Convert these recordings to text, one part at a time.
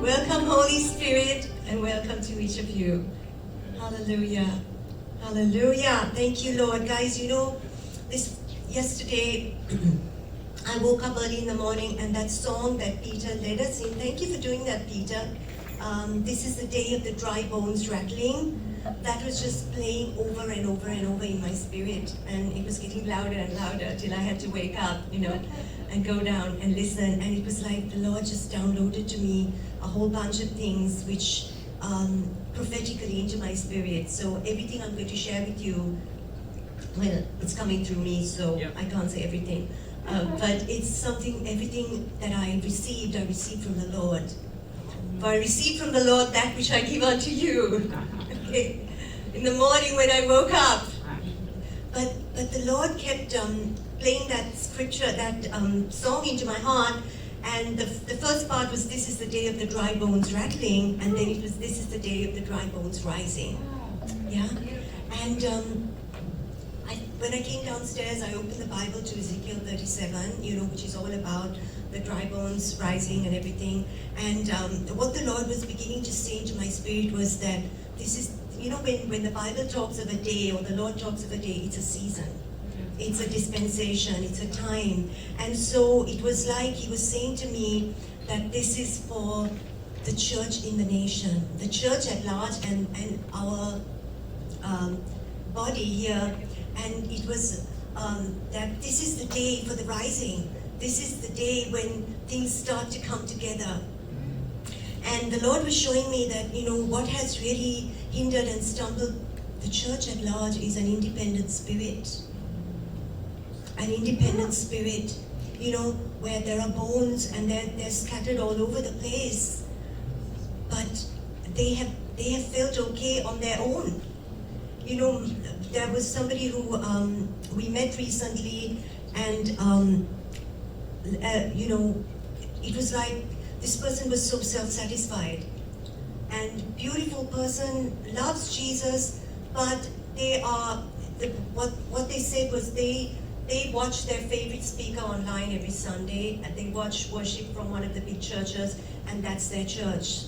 Welcome, Holy Spirit, and welcome to each of you. Hallelujah. Hallelujah. Thank you, Lord. Guys, you know, yesterday, I woke up early in the morning and that song that Peter led us in, thank you for doing that, Peter. This is the day of the dry bones rattling. That was just playing over and over and over in my spirit, and it was getting louder and louder till I had to wake up, you know, and go down and listen. And it was like the Lord just downloaded to me a whole bunch of things which prophetically into my spirit. So everything I'm going to share with you, well, it's coming through me, so I can't say everything. But it's something, everything that I received from the Lord. For I received from the Lord that which I give unto you. Okay. In the morning when I woke up. But the Lord kept playing that scripture, that song into my heart. And the first part was, this is the day of the dry bones rattling. And then it was, this is the day of the dry bones rising. Yeah? And when I came downstairs, I opened the Bible to Ezekiel 37, you know, which is all about the dry bones rising and everything. And what the Lord was beginning to say into my spirit was that this is, you know, when the Bible talks of a day, or the Lord talks of a day, it's a season. It's a dispensation, it's a time. And so it was like He was saying to me that this is for the church in the nation, the church at large, and our body here. And it was that this is the day for the rising. This is the day when things start to come together. And the Lord was showing me that, you know, what has really hindered and stumbled the church at large is an independent spirit. An independent spirit, you know, where there are bones and they're scattered all over the place. But they have felt okay on their own. You know, there was somebody who we met recently, and you know, it was like this person was so self-satisfied, and beautiful person, loves Jesus, but they are what they said was they watch their favorite speaker online every Sunday, and they watch worship from one of the big churches, and that's their church.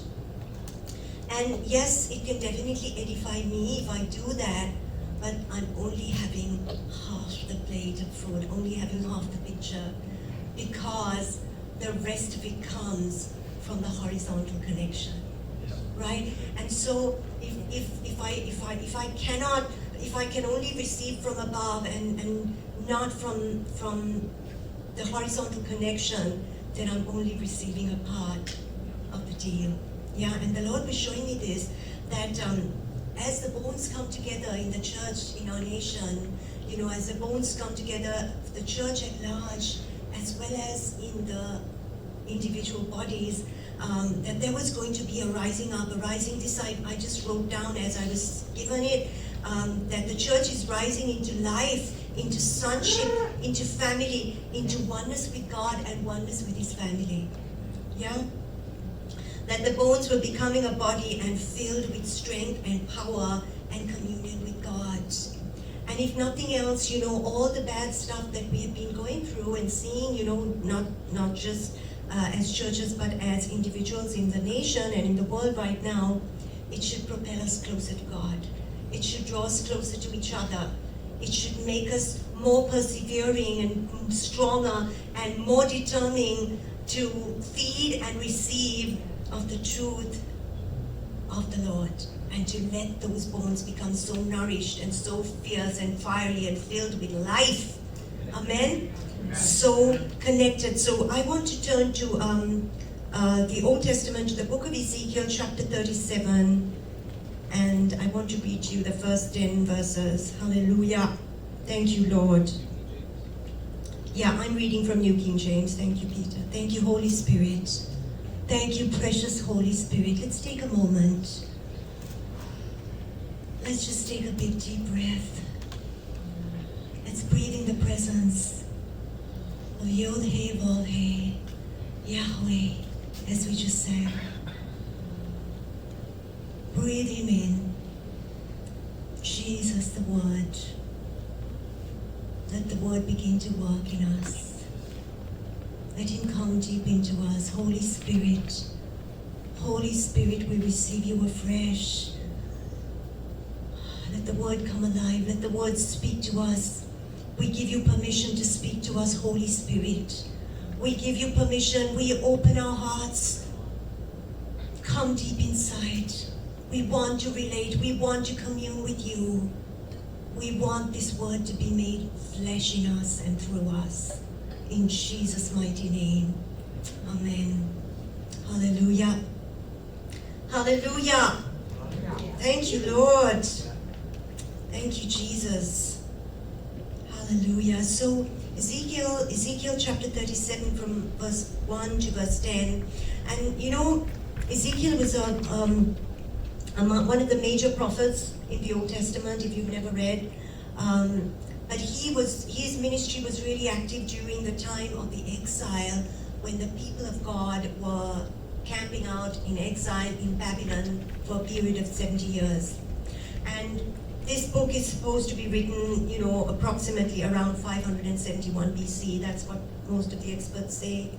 And yes, it can definitely edify me if I do that, but I'm only having half the plate of food, only having half the picture, because the rest of it comes from the horizontal connection, right? And so if I can only receive from above and not from the horizontal connection, then I'm only receiving a part of the deal. Yeah, and the Lord was showing me this, that as the bones come together in the church, in our nation, you know, as the bones come together, the church at large, as well as in the individual bodies, that there was going to be a rising up, a rising. This I just wrote down as I was given it, that the church is rising into life, into sonship, into family, into oneness with God and oneness with His family. Yeah? That the bones were becoming a body and filled with strength and power and communion with God. And if nothing else, you know, all the bad stuff that we have been going through and seeing, you know, not just as churches, but as individuals in the nation and in the world right now, it should propel us closer to God. It should draw us closer to each other. It should make us more persevering and stronger and more determined to feed and receive of the truth of the Lord, and to let those bones become so nourished and so fierce and fiery and filled with life. Amen? So connected. So I want to turn to the Old Testament, to the book of Ezekiel, chapter 37, and I want to read to you the first 10 verses. Hallelujah. Thank you, Lord. Yeah, I'm reading from New King James. Thank you, Peter. Thank you, Holy Spirit. Thank you, precious Holy Spirit. Let's take a moment. Let's just take a big deep breath. Let's breathe in the presence of Yod-Heh, Vod-Heh, Yahweh, as we just sang. Breathe Him in. Jesus, the Word. Let the Word begin to work in us. Let Him come deep into us. Holy Spirit, Holy Spirit, we receive you afresh. Let the word come alive. Let the word speak to us. We give you permission to speak to us, Holy Spirit. We give you permission. We open our hearts. Come deep inside. We want to relate. We want to commune with you. We want this word to be made flesh in us and through us. In Jesus' mighty name. Amen. Hallelujah. Hallelujah. Thank you, Lord. Thank you, Jesus. Hallelujah. So Ezekiel chapter 37 from verse 1 to verse 10. And you know, Ezekiel was one of the major prophets in the Old Testament, if you've never read. But his ministry was really active during the time of the exile, when the people of God were camping out in exile in Babylon for a period of 70 years. And this book is supposed to be written, you know, approximately around 571 BC. That's what most of the experts say.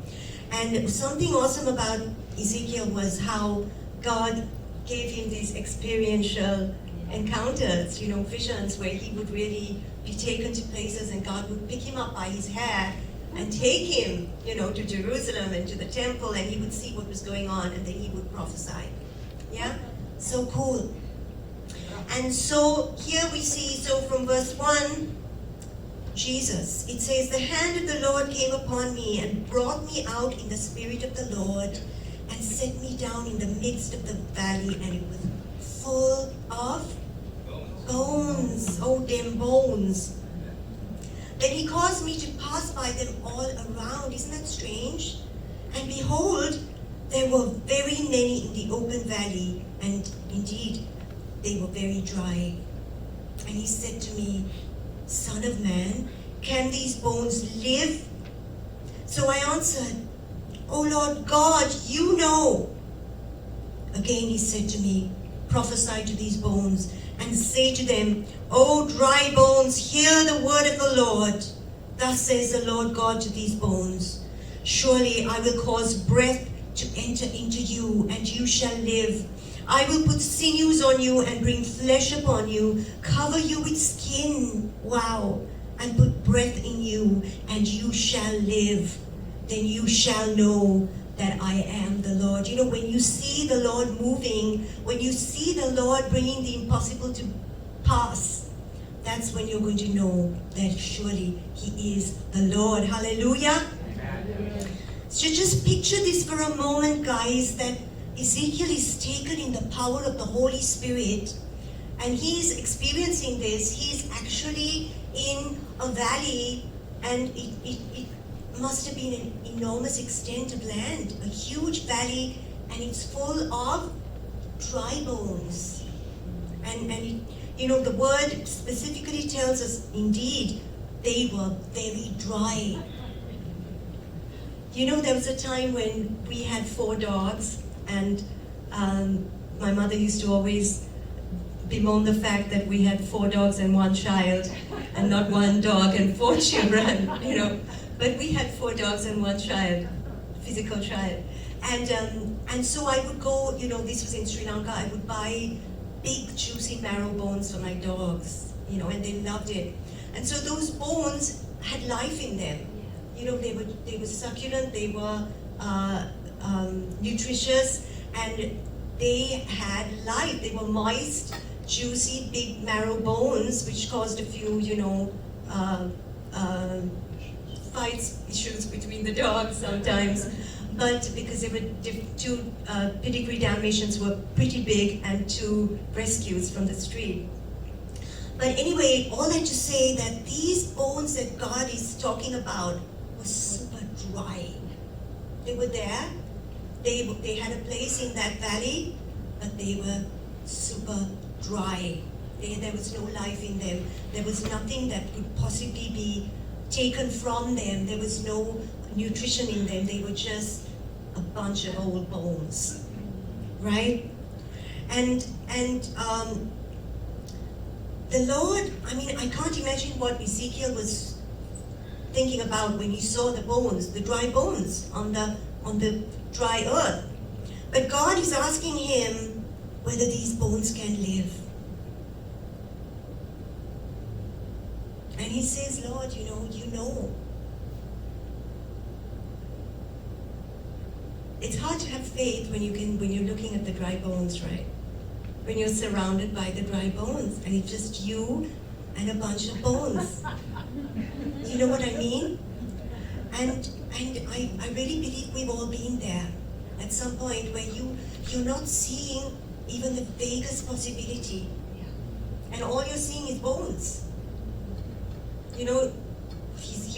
And something awesome about Ezekiel was how God gave him these experiential encounters, you know, visions, where he would really be taken to places and God would pick him up by his hair and take him, you know, to Jerusalem and to the temple, and he would see what was going on, and then he would prophesy. Yeah? So cool. And so here we see, so from verse 1, Jesus, it says, the hand of the Lord came upon me and brought me out in the spirit of the Lord and set me down in the midst of the valley, and it was full of bones. Oh, them bones. Then he caused me to pass by them all around. Isn't that strange? And behold, there were very many in the open valley, and indeed, they were very dry. And he said to me, Son of man, can these bones live? So I answered, O Lord God, you know. Again he said to me, prophesy to these bones, and say to them, O dry bones, hear the word of the Lord. Thus says the Lord God to these bones, surely I will cause breath to enter into you, and you shall live. I will put sinews on you and bring flesh upon you, cover you with skin, wow, and put breath in you, and you shall live. Then you shall know that I am the Lord. You know, when you see the Lord moving, when you see the Lord bringing the impossible to pass, that's when you're going to know that surely He is the Lord. Hallelujah. Amen. So just picture this for a moment, guys, that Ezekiel is taken in the power of the Holy Spirit, and he's experiencing this. He's actually in a valley, and it must have been an enormous extent of land, a huge valley, and it's full of dry bones. And you know, the word specifically tells us, indeed, they were very dry. You know, there was a time when we had 4 dogs, and my mother used to always bemoan the fact that we had 4 dogs and 1 child, and not 1 dog and 4 children, you know. But we had 4 dogs and 1 child, physical child. And so I would go, you know, this was in Sri Lanka, I would buy big juicy marrow bones for my dogs, you know, and they loved it. And so those bones had life in them. You know, they were succulent, they were nutritious, and they had life. They were moist, juicy, big marrow bones, which caused a few, you know, fights, issues between the dogs sometimes. But because they were 2 pedigree Dalmatians were pretty big, and 2 rescues from the street. But anyway, all that to say that these bones that God is talking about were super dry. They were there. They had a place in that valley, but they were super dry. There was no life in them. There was nothing that could possibly be taken from them. There was no nutrition in them. They were just a bunch of old bones, right? And the Lord, I mean, I can't imagine what Ezekiel was thinking about when he saw the bones, the dry bones on the dry earth. But God is asking him whether these bones can live. And he says, Lord, you know. It's hard to have faith when you're looking at the dry bones, right? When you're surrounded by the dry bones and it's just you and a bunch of bones. You know what I mean? And I really believe we've all been there at some point where you're not seeing even the vaguest possibility. And all you're seeing is bones. He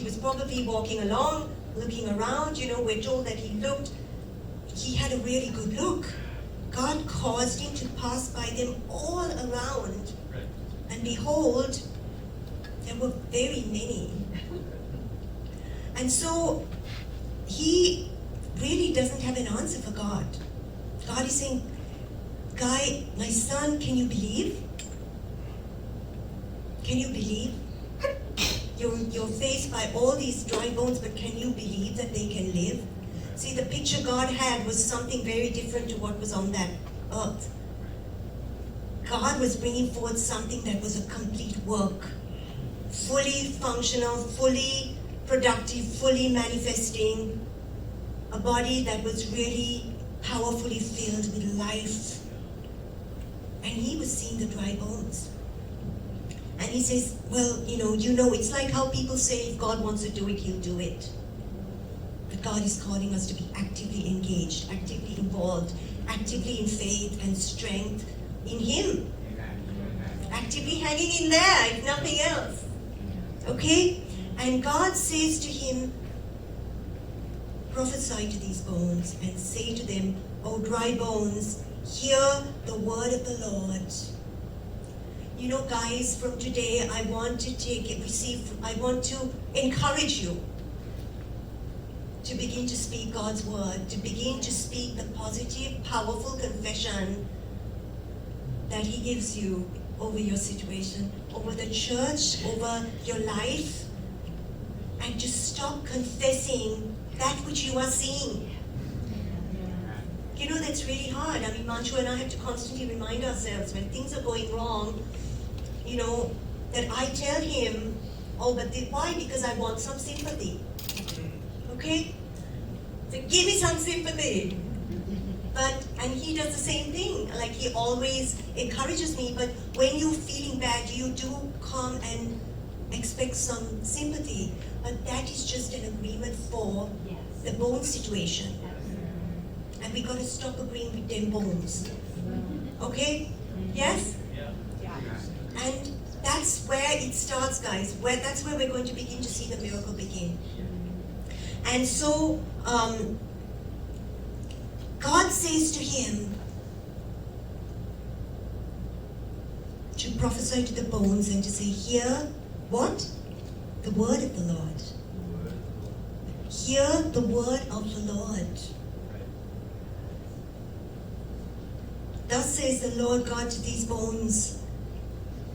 was probably walking along, looking around. We're told that he had a really good look. God caused him to pass by them all around. Right. And behold, there were very many. And so he really doesn't have an answer for God. God is saying, Guy, my son, can you believe? Can you believe? You're faced by all these dry bones, but can you believe that they can live? See, the picture God had was something very different to what was on that earth. God was bringing forth something that was a complete work. Fully functional, fully productive, fully manifesting. A body that was really powerfully filled with life. And he was seeing the dry bones. And he says, well, it's like how people say if God wants to do it, he'll do it. But God is calling us to be actively engaged, actively involved, actively in faith and strength in him. Actively hanging in there, if nothing else. Okay? And God says to him, prophesy to these bones and say to them, O dry bones, hear the word of the Lord. Guys, from today, I want to encourage you to begin to speak God's word, to begin to speak the positive, powerful confession that he gives you over your situation, over the church, over your life, and to stop confessing that which you are seeing. That's really hard. Manju and I have to constantly remind ourselves when things are going wrong, that I tell him, why? Because I want some sympathy. Okay? So give me some sympathy. And he does the same thing. Like he always encourages me, but when you're feeling bad, you do come and expect some sympathy. But that is just an agreement for the bone situation. And we got to stop agreeing with them bones. Okay? Yes? And that's where it starts, guys. That's where we're going to begin to see the miracle begin. And so, God says to him to prophesy to the bones and to say, hear what? The word of the Lord. Hear the word of the Lord. Thus says the Lord God to these bones,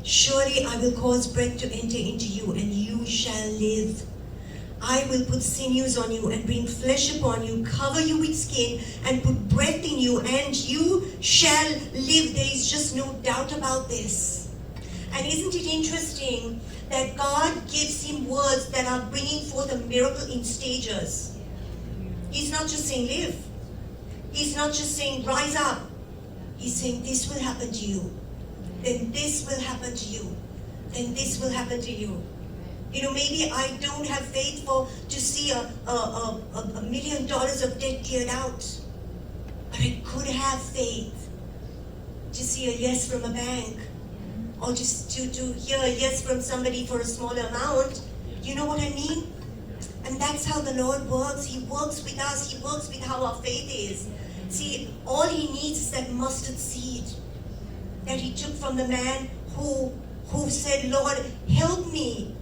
surely I will cause breath to enter into you, and you shall live. I will put sinews on you and bring flesh upon you, cover you with skin, and put breath in you, and you shall live. There is just no doubt about this. And isn't it interesting that God gives him words that are bringing forth a miracle in stages? He's not just saying live. He's not just saying rise up. He's saying this will happen to you. Then this will happen to you. Then this will happen to you. Maybe I don't have faith to see $1 million of debt cleared out. But I could have faith to see a yes from a bank. Or just to hear a yes from somebody for a smaller amount. You know what I mean? And that's how the Lord works. He works with us. He works with how our faith is. See, all he needs is that mustard seed that he took from the man who said, Lord, help me.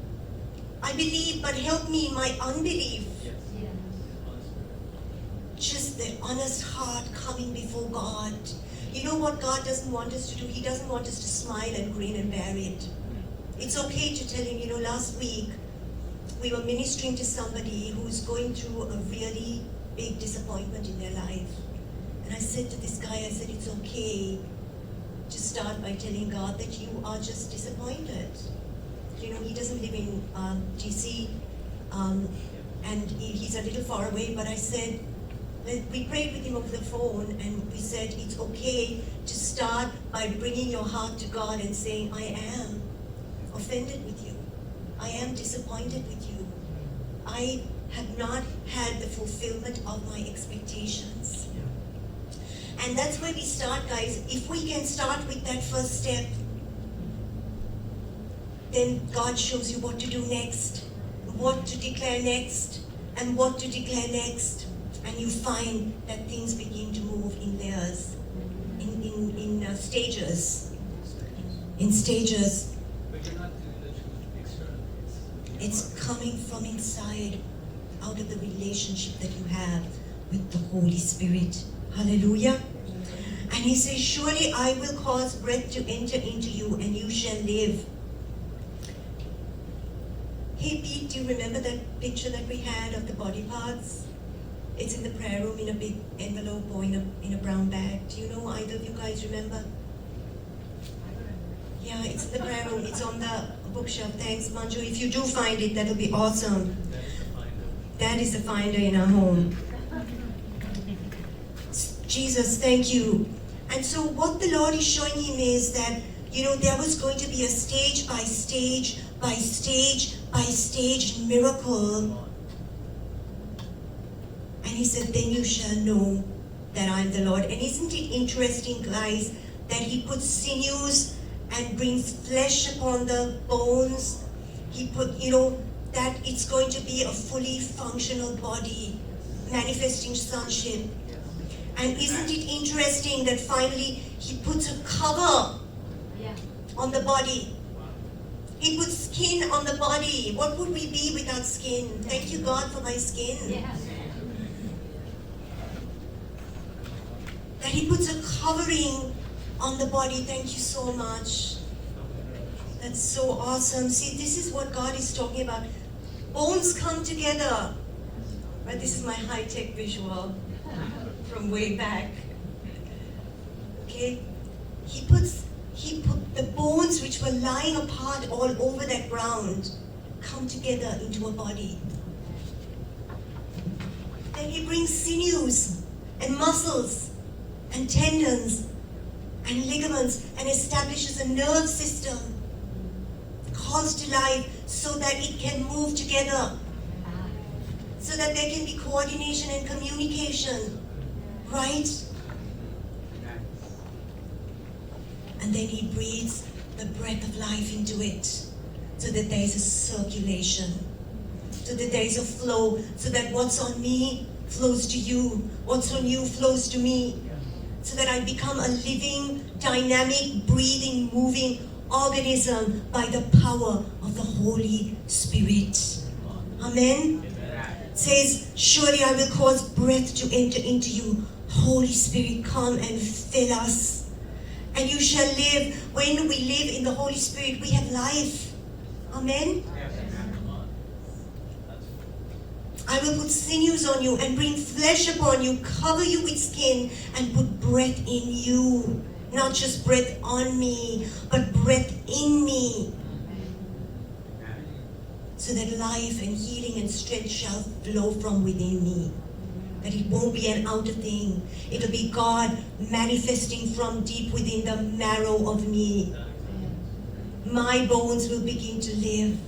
I believe, but help me in my unbelief. Just the honest heart coming before God. You know what God doesn't want us to do? He doesn't want us to smile and grin and bear it. It's okay to tell him, last week we were ministering to somebody who's going through a really big disappointment in their life. And I said to this guy, I said, it's okay to start by telling God that you are just disappointed. You know, he doesn't live in DC, and he's a little far away, but I said, we prayed with him over the phone, and we said, it's okay to start by bringing your heart to God and saying, I am offended with you. I am disappointed with you. I have not had the fulfillment of my expectations. And that's where we start, guys. If we can start with that first step, then God shows you what to do next, what to declare next, and what to declare next. And you find that things begin to move in layers, in stages. In stages. But you're not doing the truth externally. It's coming from inside, out of the relationship that you have with the Holy Spirit. Hallelujah. And he says, surely I will cause breath to enter into you, and you shall live. Hey Pete, do you remember that picture that we had of the body parts? It's in the prayer room in a big envelope or in a brown bag. Do you know, either of you guys remember? Yeah, it's in the prayer room. It's on the bookshelf. Thanks, Manju. If you do find it, that'll be awesome. That is the finder in our home. Jesus, thank you. And so what the Lord is showing him is that, you know, there was going to be a stage by stage by stage by stage miracle. And he said, then you shall know that I'm the Lord. And isn't it interesting, guys, that he puts sinews and brings flesh upon the bones? He put, you know, that it's going to be a fully functional body, manifesting sonship. And isn't it interesting that finally he puts a cover on the body? He puts skin on the body. What would we be without skin? Thank you, God, for my skin. Yes. That he puts a covering on the body. Thank you so much. That's so awesome. See, this is what God is talking about. Bones come together. Right? This is my high-tech visual from way back. Okay? He put the bones which were lying apart all over that ground come together into a body. Then he brings sinews and muscles and tendons and ligaments and establishes a nerve system, calls to life so that it can move together, so that there can be coordination and communication, right? And then he breathes the breath of life into it, so that there is a circulation, so that there is a flow, so that what's on me flows to you, what's on you flows to me, so that I become a living, dynamic, breathing, moving organism by the power of the Holy Spirit. Amen? It says, surely I will cause breath to enter into you. Holy Spirit, come and fill us. And you shall live. When we live in the Holy Spirit, we have life. Amen? I will put sinews on you and bring flesh upon you, cover you with skin, and put breath in you. Not just breath on me, but breath in me. So that life and healing and strength shall flow from within me. That it won't be an outer thing. It'll be God manifesting from deep within the marrow of me. My bones will begin to live.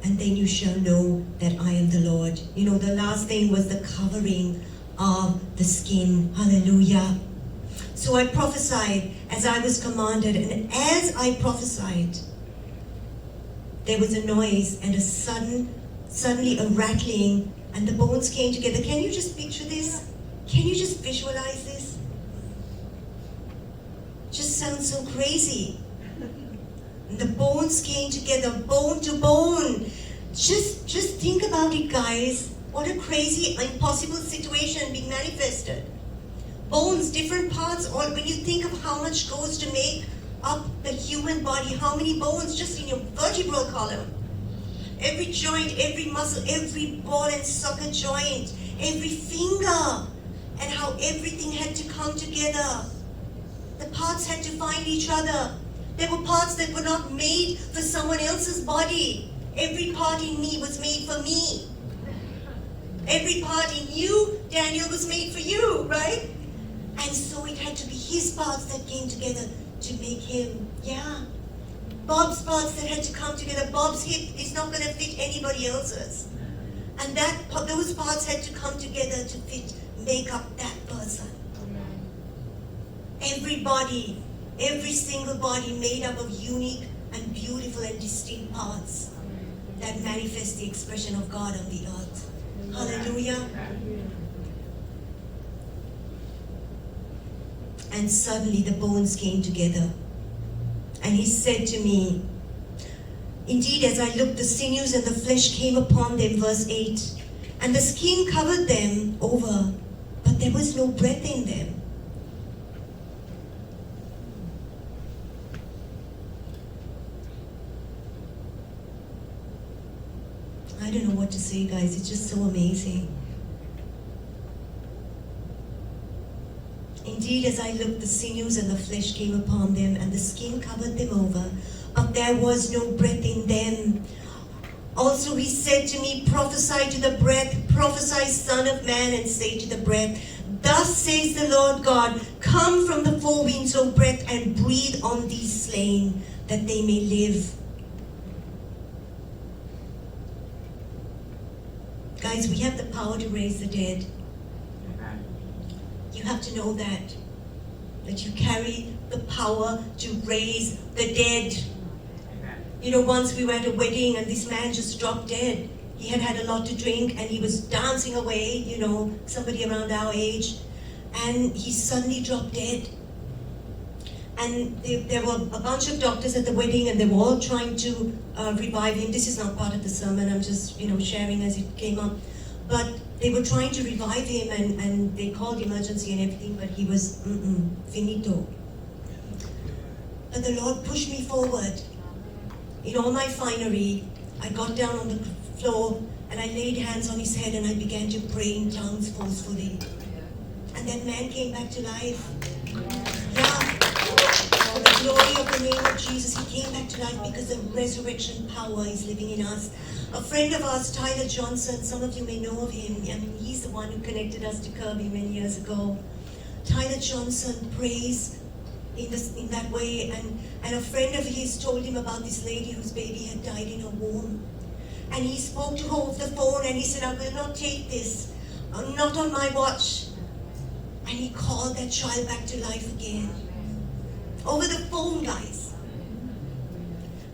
And then you shall know that I am the Lord. You know, the last thing was the covering of the skin. Hallelujah. So I prophesied as I was commanded, and as I prophesied, there was a noise and suddenly a rattling, and the bones came together. Can you just picture this? Can you just visualize this? Just sounds so crazy. And the bones came together, bone to bone. Just think about it, guys. What a crazy, impossible situation being manifested. Bones, different parts, or when you think of how much goes to make up the human body, how many bones just in your vertebral column. every joint, every muscle, every ball and socket joint, every finger, and how everything had to come together. The parts had to find each other. There were parts that were not made for someone else's body. Every part in me was made for me. Every part in you, Daniel, was made for you, right? And so it had to be his parts that came together to make him, yeah. Bob's parts that had to come together. Bob's hip is not going to fit anybody else's. And those parts had to come together to make up that person. Every body, every single body made up of unique and beautiful and distinct parts that manifest the expression of God on the earth. Hallelujah. And suddenly the bones came together. And he said to me, indeed, as I looked, the sinews and the flesh came upon them, verse 8, and the skin covered them over, but there was no breath in them. I don't know what to say, guys. It's just so amazing. Indeed, as I looked, the sinews and the flesh came upon them, and the skin covered them over, but there was no breath in them. Also he said to me, prophesy to the breath, prophesy, son of man, and say to the breath, thus says the Lord God, come from the four winds, O breath, and breathe on these slain, that they may live. Guys, we have the power to raise the dead. You have to know that you carry the power to raise the dead. You know, once we were at a wedding and this man just dropped dead. He had had a lot to drink and he was dancing away, you know, somebody around our age, and he suddenly dropped dead. And there were a bunch of doctors at the wedding and they were all trying to revive him. This is not part of the sermon, I'm just, you know, sharing as it came up. But they were trying to revive him and they called emergency and everything, but he was, finito. But the Lord pushed me forward. In all my finery, I got down on the floor and I laid hands on his head and I began to pray in tongues forcefully. And that man came back to life. Yeah. For the glory of the name of Jesus, he came back to life because the resurrection power is living in us. A friend of ours, Tyler Johnson, some of you may know of him. I mean, he's the one who connected us to Kirby many years ago. Tyler Johnson prays in that way, and a friend of his told him about this lady whose baby had died in her womb. And he spoke to her over the phone and he said, I will not take this, not on my watch. And he called that child back to life again. Over the phone, guys.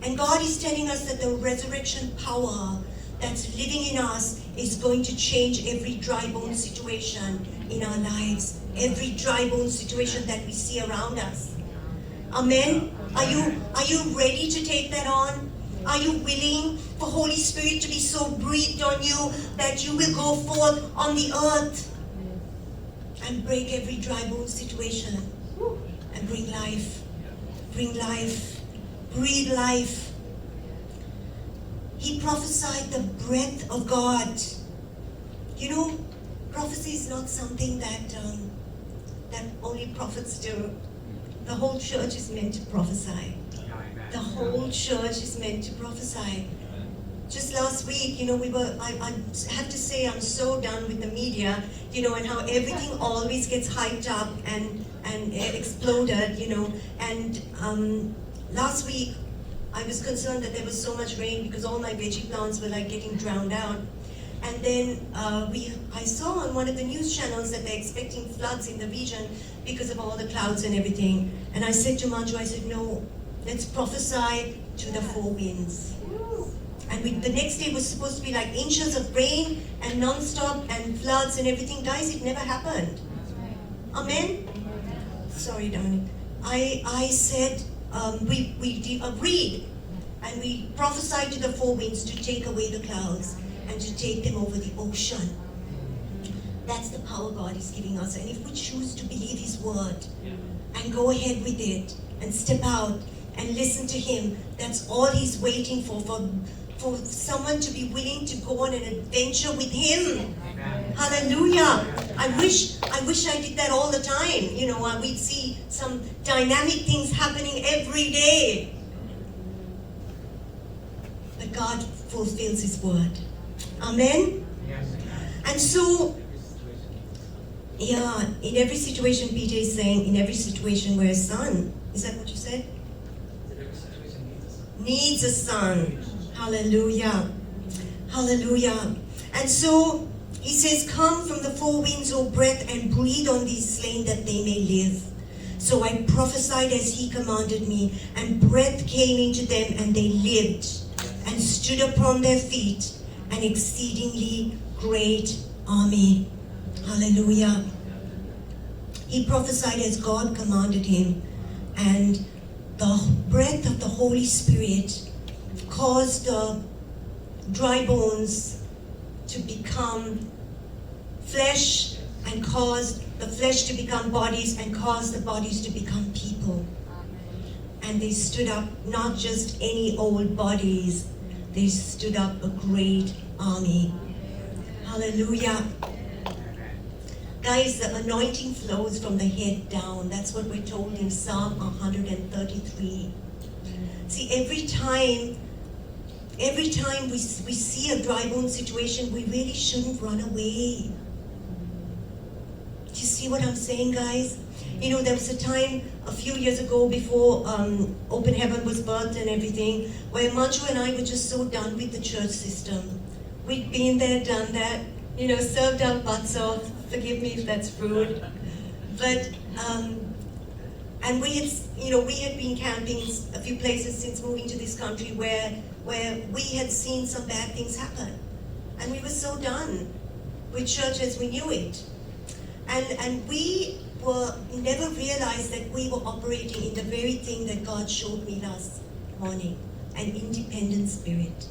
And God is telling us that the resurrection power that's living in us is going to change every dry bone situation in our lives. Every dry bone situation that we see around us. Amen? Are you ready to take that on? Are you willing for Holy Spirit to be so breathed on you that you will go forth on the earth and break every dry bone situation and bring life? Bring life. Breathe life. He prophesied the breath of God. You know, prophecy is not something that only prophets do. The whole church is meant to prophesy. The whole church is meant to prophesy. Just last week, you know, I have to say I'm so done with the media, you know, and how everything always gets hyped up and exploded, you know. And last week, I was concerned that there was so much rain because all my veggie plants were like getting drowned out. And then I saw on one of the news channels that they're expecting floods in the region because of all the clouds and everything. And I said to Manju, I said, no, let's prophesy to the four winds. And the next day was supposed to be like inches of rain and non-stop and floods and everything. Guys, it never happened. Amen? Sorry, darling. I said, we agreed and we prophesied to the four winds to take away the clouds and to take them over the ocean. That's the power God is giving us. And if we choose to believe His word and go ahead with it and step out and listen to Him, that's all He's waiting for for someone to be willing to go on an adventure with Him. Hallelujah. I wish I did that all the time. You know, we'd see some dynamic things happening every day. But God fulfills His word. Amen? And so, yeah, in every situation, Peter is saying, in every situation where a son, is that what you said? Needs a son. Hallelujah. Hallelujah. And so, he says, come from the four winds, O breath, and breathe on these slain that they may live. So I prophesied as he commanded me, and breath came into them, and they lived, and stood upon their feet, an exceedingly great army. Hallelujah. He prophesied as God commanded him, and the breath of the Holy Spirit caused the dry bones to become flesh, and caused the flesh to become bodies, and caused the bodies to become people. And they stood up, not just any old bodies, they stood up a great army. Hallelujah. Guys, the anointing flows from the head down. That's what we're told in Psalm 133. See, every time we see a dry bone situation, we really shouldn't run away. Do you see what I'm saying, guys? You know, there was a time a few years ago before Open Heaven was birthed and everything, where Manju and I were just so done with the church system. We'd been there, done that, you know, served our butts off. Forgive me if that's rude. But, and we had been camping a few places since moving to this country where we had seen some bad things happen. And we were so done with church as we knew it. And we never realized that we were operating in the very thing that God showed me last morning, an independent spirit.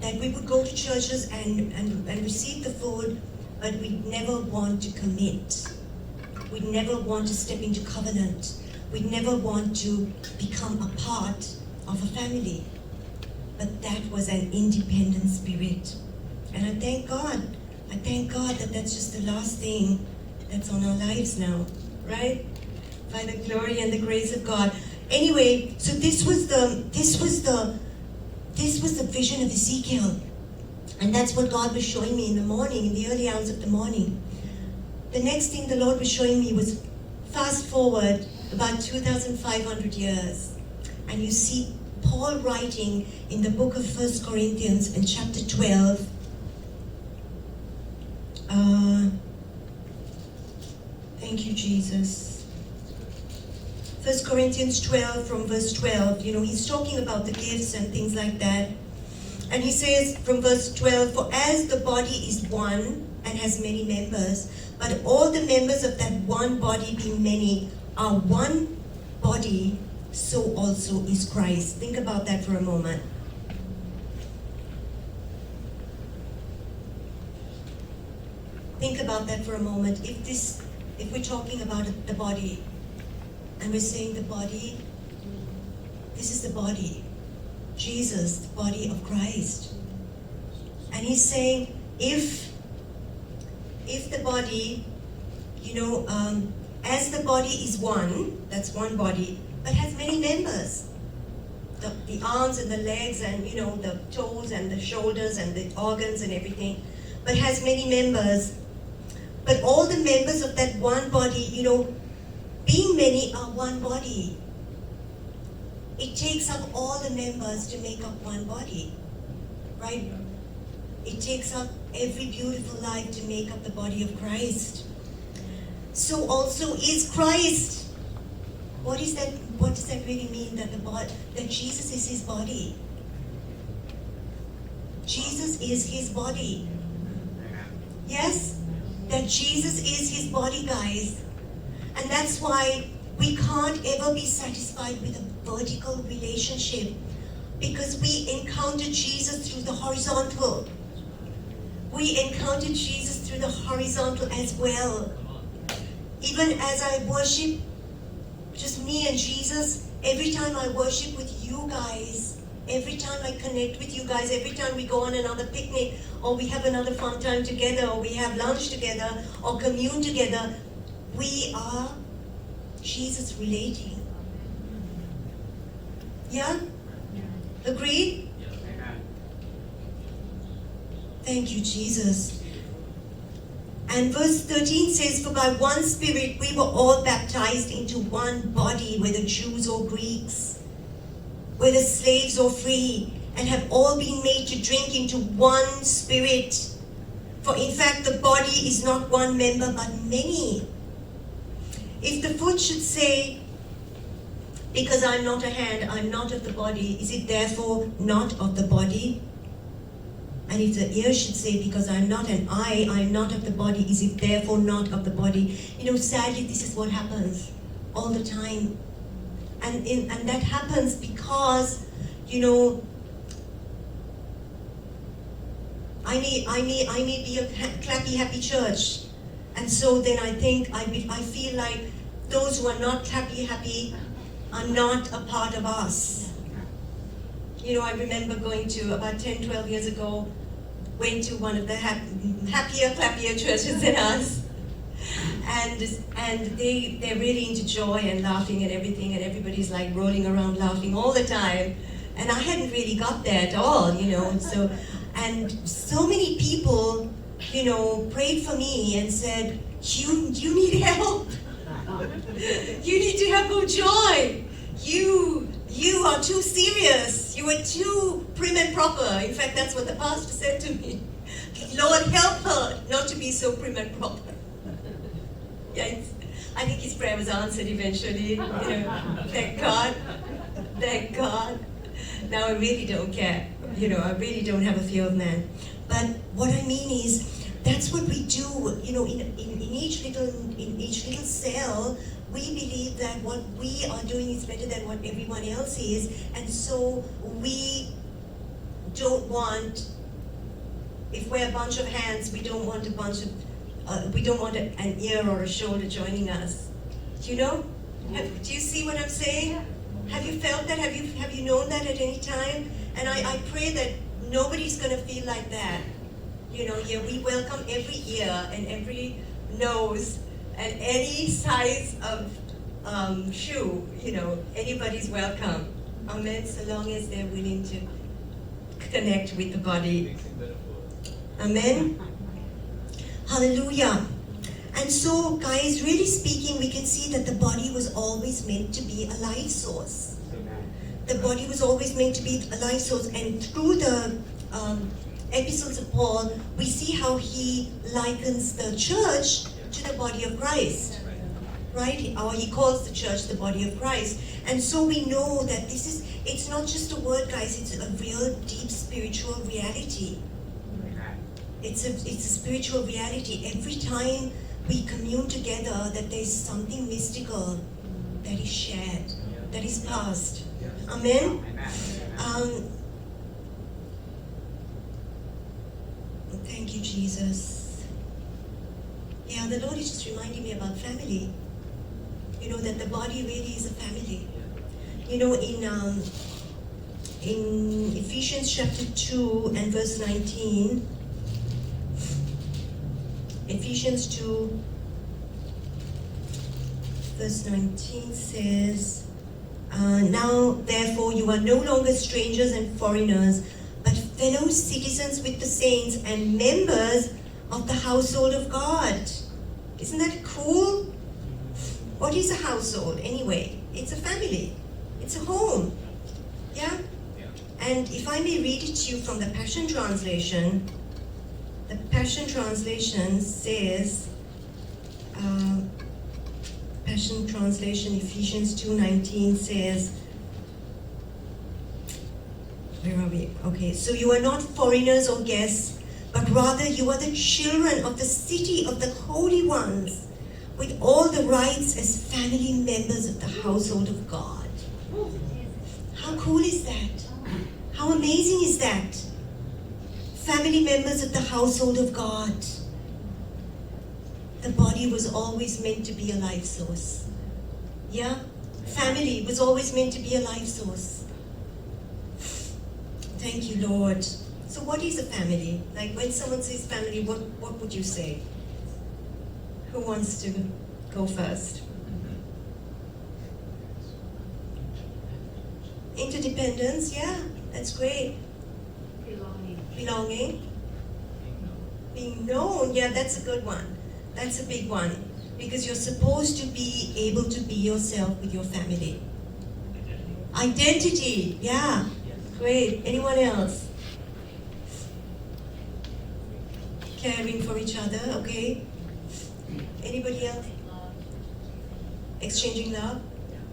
That we would go to churches and receive the food, but we'd never want to commit. We'd never want to step into covenant. We'd never want to become a part of a family. But that was an independent spirit. And I thank God that that's just the last thing that's on our lives now, right? By the glory and the grace of God. Anyway, so this was the vision of Ezekiel. And that's what God was showing me in the morning, in the early hours of the morning. The next thing the Lord was showing me was fast forward about 2,500 years. And you see Paul writing in the book of 1 Corinthians in chapter 12. Thank you, Jesus. 1 Corinthians 12 from verse 12. You know, he's talking about the gifts and things like that. And he says from verse 12, for as the body is one and has many members, but all the members of that one body being many are one body, so also is Christ. Think about that for a moment. Think about that for a moment. If we're talking about the body, and we're saying the body, this is the body. Jesus, the body of Christ. And he's saying, if the body, you know, as the body is one, that's one body, but has many members. The arms and the legs and, you know, the toes and the shoulders and the organs and everything, but has many members. But all the members of that one body, you know, being many are one body. It takes up all the members to make up one body, right? It takes up every beautiful life to make up the body of Christ. So also is Christ. What does that really mean? That Jesus is his body. Jesus is his body. Yes? That Jesus is his body, guys. And that's why we can't ever be satisfied with a vertical relationship, because we encounter Jesus through the horizontal. We encounter Jesus through the horizontal as well. Even as I worship, just me and Jesus, every time I worship with you guys, every time I connect with you guys, every time we go on another picnic, or we have another fun time together, or we have lunch together, or commune together, we are Jesus relating. Yeah? Agreed? Thank you, Jesus. And verse 13 says, for by one Spirit we were all baptized into one body, whether Jews or Greeks, whether slaves or free, and have all been made to drink into one Spirit. For in fact the body is not one member but many. If the foot should say, because I'm not a hand, I'm not of the body, is it therefore not of the body? And if the ear should say, because I'm not an eye, I'm not of the body, is it therefore not of the body? You know, sadly, this is what happens all the time. And that happens because, you know, I may be a clappy, happy church. And so then I think, I feel like those who are not clappy, happy are not a part of us. You know, I remember going to, about 10, 12 years ago, went to one of the happier, clappier churches than us. And they're really into joy and laughing and everything, and everybody's like rolling around laughing all the time. And I hadn't really got there at all, you know. And so many people, you know, prayed for me and said, you need help. You need to have more joy. You are too serious. You are too prim and proper. In fact, that's what the pastor said to me. Lord, help her not to be so prim and proper. Yeah, I think his prayer was answered eventually. You know, thank God. Thank God. Now I really don't care. You know, I really don't have a fear of man. But what I mean is, that's what we do. You know, in each little cell, we believe that what we are doing is better than what everyone else is, and so we don't want, if we're a bunch of hands, we don't want an ear or a shoulder joining us. Do you know? Do you see what I'm saying? Have you felt that? Have you known that at any time? And I pray that nobody's going to feel like that. You know, yeah, we welcome every ear and every nose and any size of shoe, you know, anybody's welcome. Amen, so long as they're willing to connect with the body. Amen. Hallelujah. And so, guys, really speaking, we can see that the body was always meant to be a life source. The body was always meant to be a life source. And through the epistles of Paul, we see how he likens the church to the body of Christ. Right? Or he calls the church the body of Christ. And so we know that it's not just a word, guys, it's a real deep spiritual reality. It's a spiritual reality. Every time we commune together, that there's something mystical that is shared, that is passed. Amen? Thank you, Jesus. Yeah, the Lord is just reminding me about family. You know, that the body really is a family. You know, in Ephesians chapter 2 and verse 19, Ephesians 2 verse 19 says, now therefore you are no longer strangers and foreigners, but fellow citizens with the saints and members of the household of God. Isn't that cool? What is a household anyway? It's a family. It's a home. Yeah? And if I may read it to you from the Passion Translation, the Passion Translation says, Passion Translation, Ephesians 2:19 says, where are we? Okay, so you are not foreigners or guests, but rather you are the children of the city of the holy ones, with all the rights as family members of the household of God. How cool is that? How amazing is that? Family members of the household of God. The body was always meant to be a life source. Yeah? Family was always meant to be a life source. Thank you, Lord. So what is a family? Like when someone says family, what would you say? Who wants to go first? Interdependence, yeah, that's great. Belonging. Being known, yeah, that's a good one. That's a big one. Because you're supposed to be able to be yourself with your family. Identity, yeah. Great. Anyone else? Caring for each other, okay. Anybody else? Exchanging love?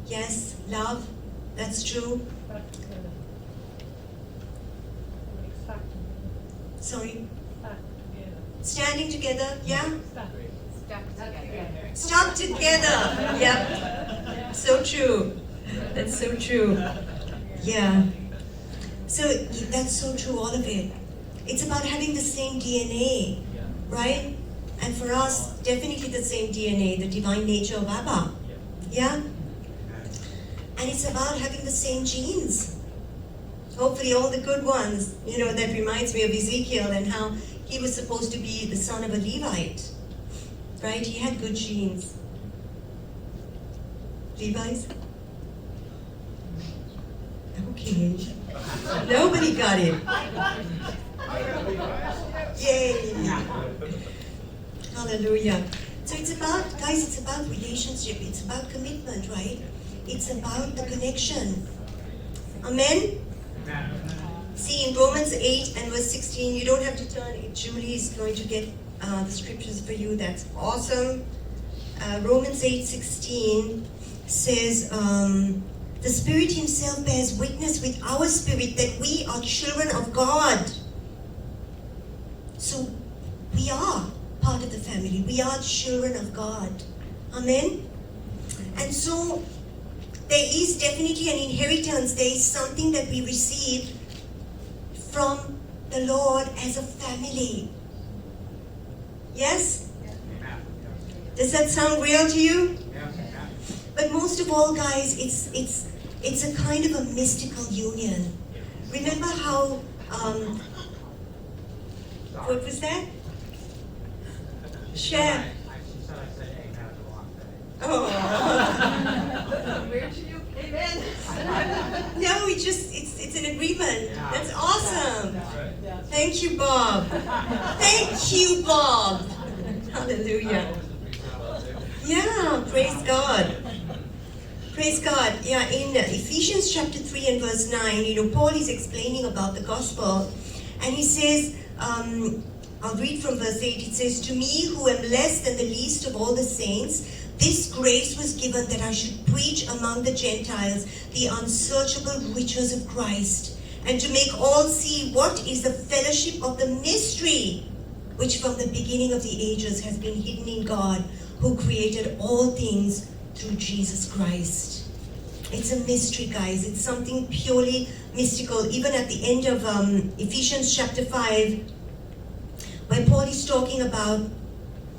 Yes, love. That's true. Sorry? Standing together, yeah? Stuck together, yeah. So true. That's so true. Yeah. So that's so true, all of it. It's about having the same DNA, right? And for us, definitely the same DNA, the divine nature of Abba. Yeah? And it's about having the same genes. Hopefully all the good ones. You know, that reminds me of Ezekiel and how he was supposed to be the son of a Levite. Right? He had good genes. Levites? Okay. Nobody got it. Yay! Hallelujah. So it's about, guys, it's about relationship. It's about commitment, right? It's about the connection. Amen? See, in Romans 8 and verse 16, you don't have to turn it. Julie is going to get the scriptures for you. That's awesome. Romans 8:16 says, the Spirit Himself bears witness with our spirit that we are children of God. So we are part of the family. We are children of God. Amen? And so there is definitely an inheritance. There is something that we receive from the Lord as a family. Yes? Does that sound real to you? But most of all, guys, it's a kind of a mystical union. Remember how what was that? Share. She said I said amen the wrong day. Oh. Where to you? Amen. No, it's an agreement. Yeah. That's awesome. Yeah. Thank you, Bob. Thank you, Bob. Hallelujah. Yeah, praise God. Praise God. Yeah, in Ephesians chapter 3 and verse 9, you know, Paul is explaining about the gospel, and he says, I'll read from verse 8. It says, to me who am less than the least of all the saints, this grace was given that I should preach among the Gentiles the unsearchable riches of Christ, and to make all see what is the fellowship of the mystery, which from the beginning of the ages has been hidden in God, who created all things through Jesus Christ. It's a mystery, guys. It's something purely mystical. Even at the end of Ephesians chapter 5, where Paul is talking about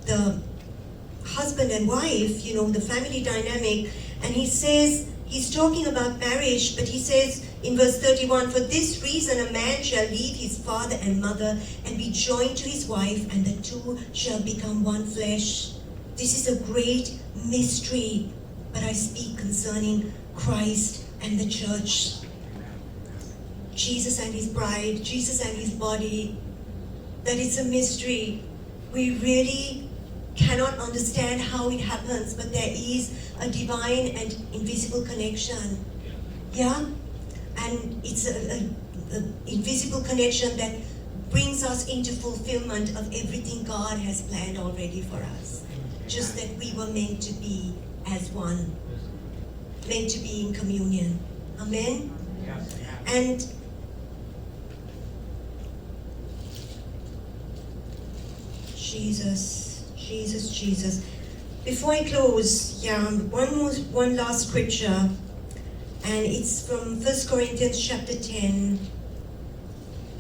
the husband and wife, you know, the family dynamic, and he says, he's talking about marriage, but he says in verse 31, for this reason a man shall leave his father and mother and be joined to his wife, and the two shall become one flesh. This is a great mystery, but I speak concerning Christ and the church. Jesus and his bride, Jesus and his body, that it's a mystery. We really cannot understand how it happens, but there is a divine and invisible connection. Yeah? And it's an invisible connection that brings us into fulfillment of everything God has planned already for us. Just that we were meant to be as one. Meant to be in communion. Amen? Yes. And Jesus. Before I close, one last scripture, and it's from 1 Corinthians chapter 10.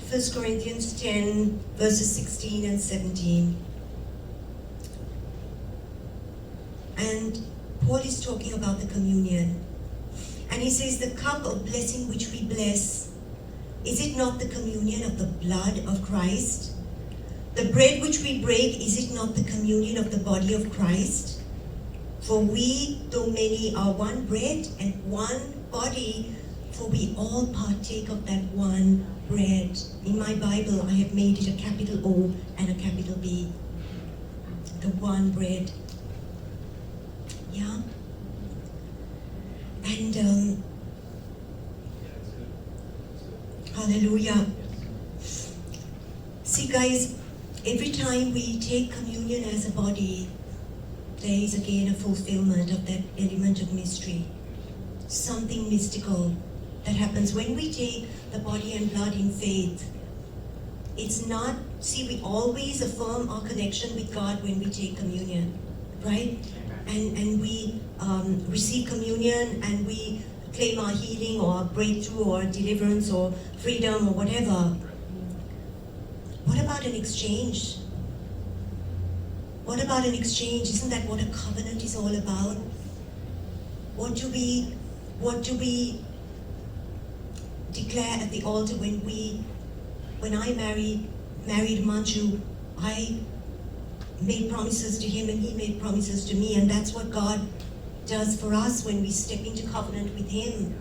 1 Corinthians 10, verses 16 and 17. And Paul is talking about the communion. And he says, the cup of blessing which we bless, Is it not the communion of the blood of Christ? The bread which we break, is it not the communion of the body of Christ? For we, though many, are one bread and one body, for we all partake of that one bread. In my Bible, I have made it a capital O and a capital B. The one bread. Yeah? And Yeah, it's good. It's good. hallelujah. Yes. See guys, every time we take communion as a body, there is again a fulfillment of that element of mystery. Something mystical that happens when we take the body and blood in faith. It's not, see, we always affirm our connection with God when we take communion, right? And we receive communion and we claim our healing or breakthrough or deliverance or freedom or whatever. What about an exchange? What about an exchange? Isn't that what a covenant is all about? What do we declare at the altar when I married Manju? I made promises to him and he made promises to me, and that's what God does for us when we step into covenant with him.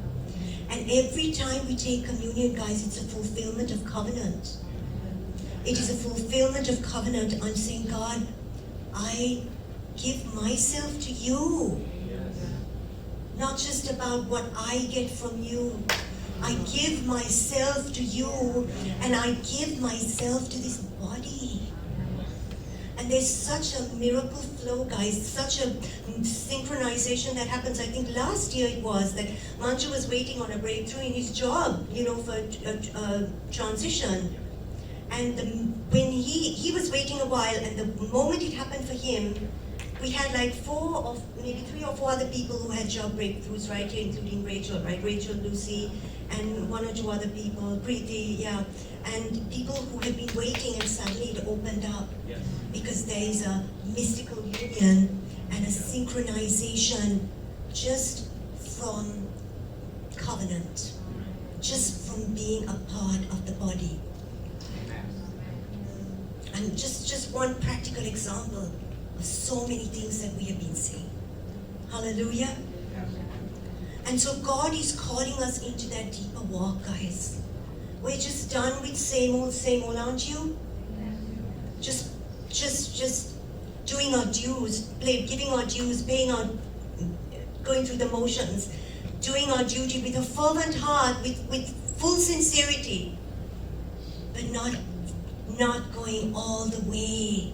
And every time we take communion, guys, it's a fulfillment of covenant. It is a fulfillment of covenant. I'm saying, God, I give myself to you. Not just about what I get from you. I give myself to you, and I give myself to this body. And there's such a miracle flow, guys, such a synchronization that happens. I think last year it was that Manju was waiting on a breakthrough in his job, for a transition. And when he was waiting a while, and the moment it happened for him, we had like 3 or 4 other people who had job breakthroughs right here, including Rachel, right? Rachel, Lucy, and 1 or 2 other people, Preeti, yeah. And people who had been waiting, and suddenly it opened up. Yes. Because there is a mystical union and a synchronization just from covenant, just from being a part of the body. And just one practical example of so many things that we have been seeing. Hallelujah. And so God is calling us into that deeper walk, guys. We're just done with same old, aren't you? Just doing our dues, giving our dues, going through the motions, doing our duty with a fervent heart, with full sincerity, but not going all the way.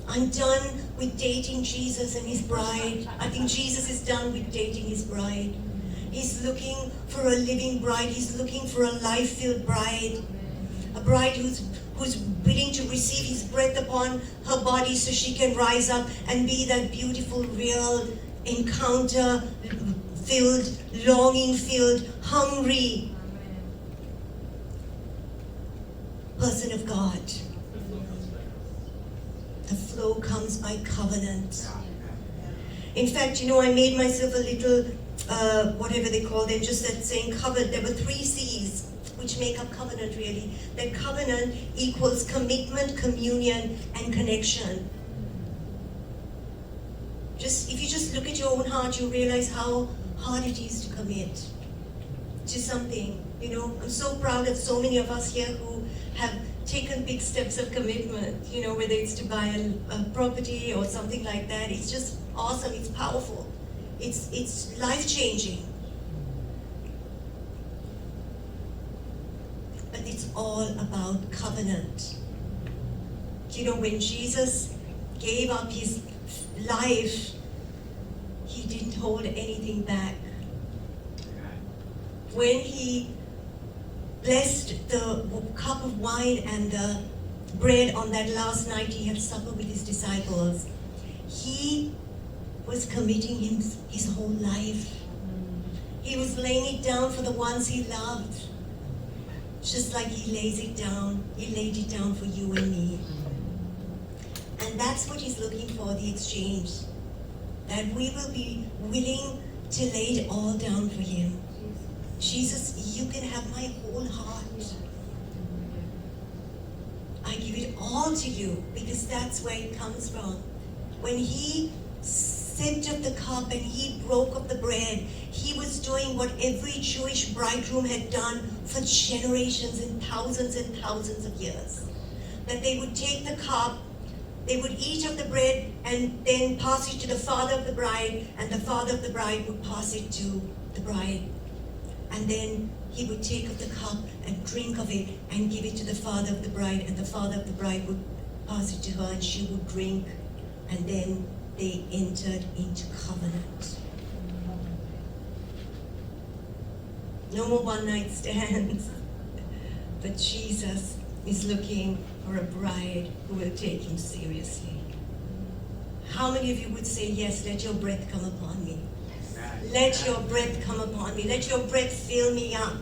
I'm done with dating Jesus and his bride. I think Jesus is done with dating his bride. He's looking for a living bride. He's looking for a life-filled bride. A bride who's willing to receive his breath upon her body so she can rise up and be that beautiful, real, encounter-filled, longing-filled, hungry person of God. The flow comes by covenant. In fact, I made myself a little, whatever they call them, just that saying covenant. There were 3 C's which make up covenant, really. That covenant equals commitment, communion, and connection. If you just look at your own heart, you realize how hard it is to commit to something. I'm so proud of so many of us here who have taken big steps of commitment, whether it's to buy a property or something like that. It's just awesome, it's powerful, it's life-changing. But it's all about covenant. When Jesus gave up his life, he didn't hold anything back. When he blessed the cup of wine and the bread on that last night he had supper with his disciples, he was committing his whole life. He was laying it down for the ones he loved, just like he lays it down. He laid it down for you and me. And that's what he's looking for, the exchange. That we will be willing to lay it all down for him. Jesus, you can have my whole heart. I give it all to you, because that's where it comes from. When he sipped of the cup and he broke up the bread, he was doing what every Jewish bridegroom had done for generations and thousands of years. That they would take the cup, they would eat of the bread and then pass it to the father of the bride, and the father of the bride would pass it to the bride. And then he would take of the cup and drink of it and give it to the father of the bride, and the father of the bride would pass it to her and she would drink, and then they entered into covenant. No more one-night stands. But Jesus is looking for a bride who will take him seriously. How many of you would say, yes, let your breath come upon me? Let your breath come upon me. Let your breath fill me up.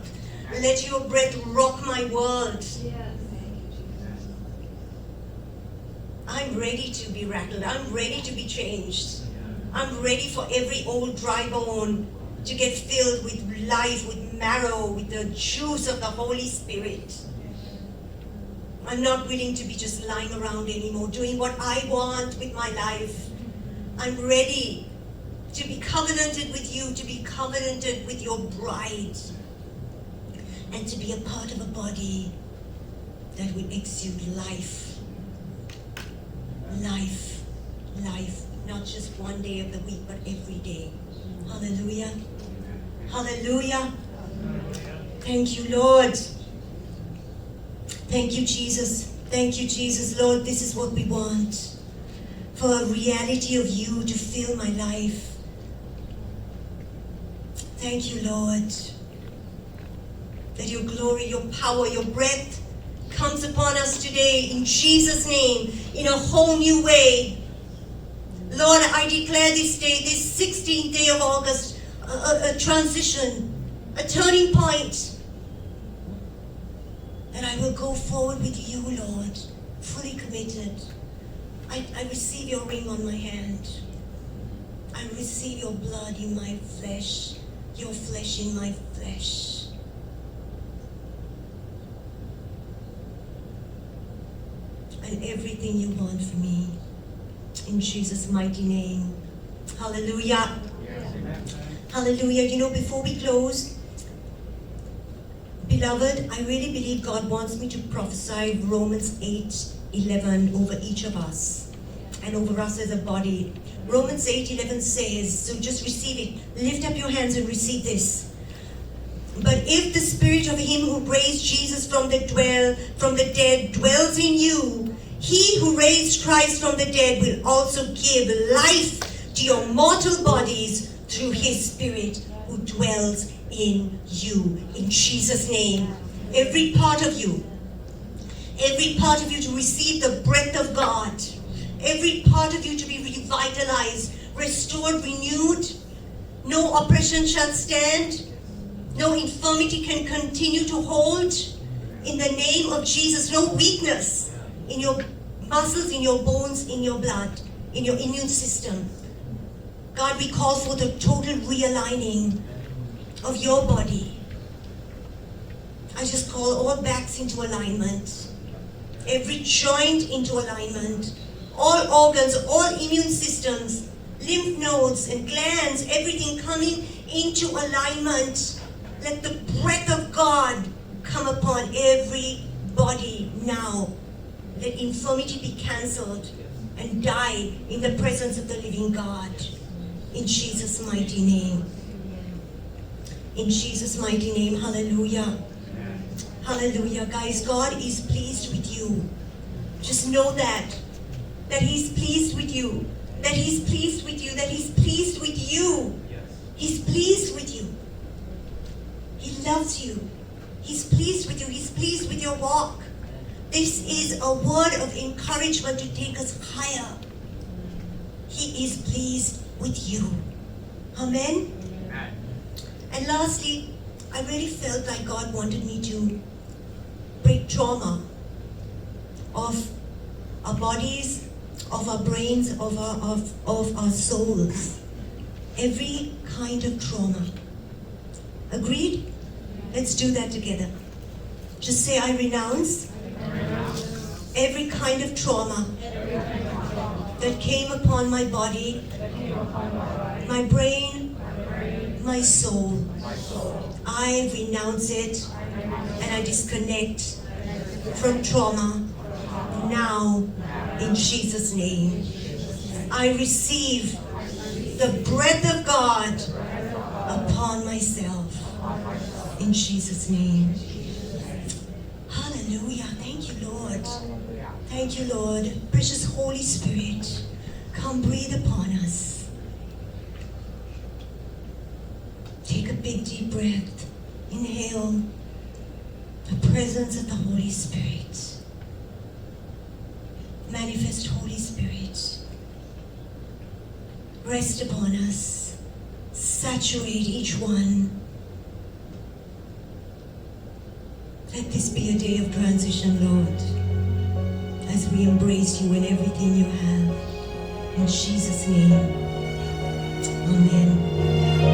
Let your breath rock my world. I'm ready to be rattled. I'm ready to be changed. I'm ready for every old dry bone to get filled with life, with marrow, with the juice of the Holy Spirit. I'm not willing to be just lying around anymore, doing what I want with my life. I'm ready to be covenanted with you, to be covenanted with your bride, and to be a part of a body that will exude life. Life, life, not just one day of the week, but every day. Hallelujah. Hallelujah. Thank you, Lord. Thank you, Jesus. Thank you, Jesus. Lord, this is what we want. For a reality of you to fill my life. Thank you, Lord. That your glory, your power, your breath comes upon us today in Jesus' name in a whole new way. Lord, I declare this day, this 16th day of August, a transition, a turning point. That I will go forward with you, Lord, fully committed. I receive your ring on my hand. I receive your blood in my flesh, your flesh in my flesh. And everything you want for me. In Jesus' mighty name. Hallelujah. Yes. Hallelujah. You know, before we close, beloved, I really believe God wants me to prophesy Romans 8:11 over each of us and over us as a body. Romans 8:11 says, so just receive it. Lift up your hands and receive this. But if the spirit of him who raised Jesus from the dead dwells in you, he who raised Christ from the dead will also give life to your mortal bodies through his spirit who dwells in you. In Jesus' name. Every part of you to receive the breath of God. Every part of you to be revitalized, restored, renewed. No oppression shall stand. No infirmity can continue to hold. In the name of Jesus, no weakness in your muscles, in your bones, in your blood, in your immune system. God, we call for the total realigning of your body. I just call all backs into alignment. Every joint into alignment. All organs, all immune systems, lymph nodes and glands, everything coming into alignment. Let the breath of God come upon every body now. Let infirmity be cancelled and die in the presence of the living God. In Jesus' mighty name. In Jesus' mighty name. Hallelujah. Hallelujah. Guys, God is pleased with you. Just know that he's pleased with you. That he's pleased with you. That he's pleased with you. He's pleased with you. He loves you. He's pleased with you. He's pleased with your walk. This is a word of encouragement to take us higher. He is pleased with you. Amen? Amen. And lastly, I really felt like God wanted me to break trauma of our bodies, of our brains, of our souls. Every kind of trauma. Agreed? Let's do that together. Just say, I renounce every kind of trauma that came upon my body, my brain, my soul. I renounce it and I disconnect from trauma now in Jesus' name. I receive the breath of God upon myself in Jesus' name. Hallelujah. Thank you, Lord. Thank you, Lord. Precious Holy Spirit, come breathe upon us. Take a big deep breath. Inhale the presence of the Holy Spirit. Manifest Holy Spirit. Rest upon us. Saturate each one. Let this be a day of transition, Lord, as we embrace you in everything you have. In Jesus' name, amen.